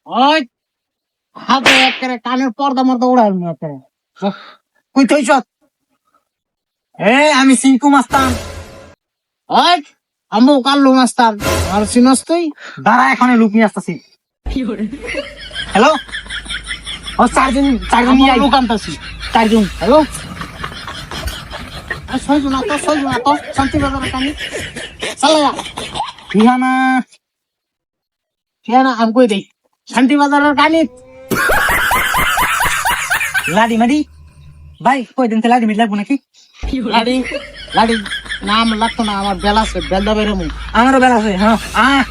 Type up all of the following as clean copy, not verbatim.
ওই হাতে একেবারে কানের পর্দা মর্দা উড়াল একেবারে কই থইছ আমি সিংকু মাস্তান ওই আমু কাল্লু মাস্তান আর চিনস তুই দাঁড়া এখানে লুক নিয়ে আসতেছি হ্যালো ও চারজন নিয়ে লোক আনতেছি চারজন হ্যালো ছয়জন আতো শান্তি বাজারের কানি চালা ঠিকানা আমি কই দেই শান্তি বাজারের কানি লাডি মাডি ভাই কই দিন লাডি মিট লাগবো নাকি লাডি নাম লাগতো না আমার বেলা আছে বেলদা বেরো আমারও বেলা আছে হ্যাঁ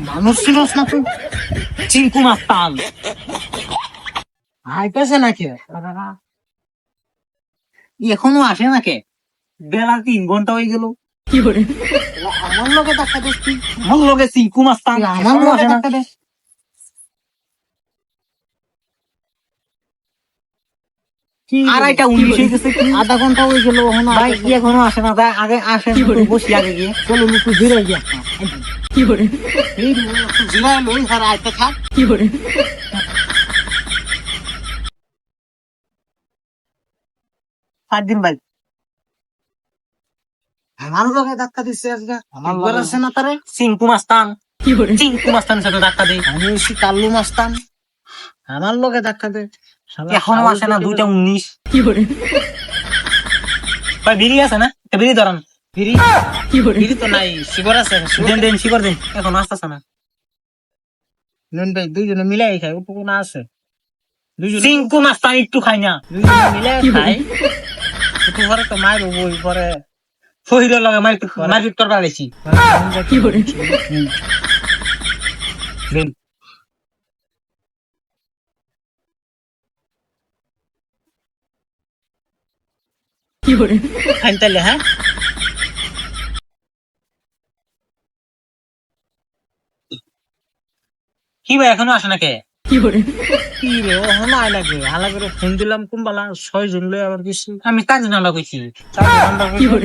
মানুষ ছিল না তুই চিঙ্কু মাস্তান আইতেছে নাকি এখনো আসে নাকি বেলা 3 ঘন্টা হয়ে গেল আমার লোকে ধাক্কা দিচ্ছি আমার লোকে চিঙ্কু মাস্তান আমার লোকে ধাক্কা দে আধা ঘন্টা হয়ে গেল এখনো আসে না আগে আসে বসি আগে গিয়ে চলো একটু জিরাই গিয়ে জিরাই লই সারা আইতে থাক 7 দিন ভাই আমার লোকে ধাক্কা দিচ্ছে আজকে আমার লোক আছে না তারে চিঙ্কু মাস্তান সাথে ধাক্কা দেয় আমি কাল্লু মাস্তান আমার লোকে ধাক্কা দেয় এখনো আসে না 2:19 ভাই বিড়ি আছে না বিড়ি ধরান বিড়ি তো নাই শিকড় আছে দেন শিকড় দেন এখন আসতেছে না নেন ভাই দুইজনে মিলাই খাই উপকু না আছে চিঙ্কু মাস্তান একটু খাই না দুইজনে মিলাই খাই একটু পরে তো মায়ের বই পরে শহীদের লগে মারপিট করবার গেছি তাহলে হ্যাঁ কি ভাই এখনো আসে না কে কি রে ও হনা লাগে হালা করে ফোন দিলাম কুম্বালা 6 জন লই আবার কিছু আমি 4 জন আমরা কইছি 4 জন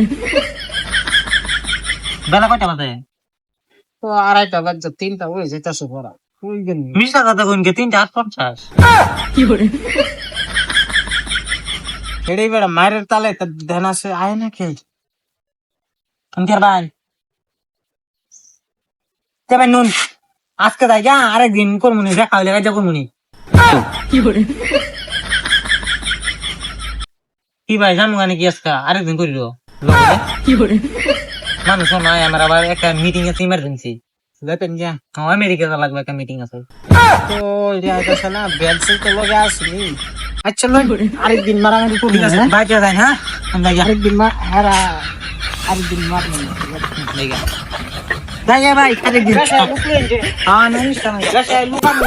বেলা কয়টা বাজে তো 2:30টা বাজে 3টা হয়ে যাইতাছে পড়া কই গেল মিছা কথা কইন কে 3:50 এটাই বেড়া মায়ের তালে ধ্যান আছে আয় না কে কান্তির ভাই তবে নুন আজকে তাই যা আরেকদিন করমুনি দেখা হইলে কাজা করমুনি কি ভাই জানো গানে কি আজকে আরেকদিন করিল মানুষ নয় আমার আবার একটা মিটিং আছে ইমার্জেন্সি যাবেন যা আমেরিকা লাগবে একটা মিটিং আছে তো এটা না বেলসেল তো লগে আসলি আচ্ছা আরেকদিন মারামারি করি বাইকে যাই হ্যাঁ আমরা আরেকদিন আরেকদিন মারবেন যাই ভাই আরেকদিন হ্যাঁ না লুকানো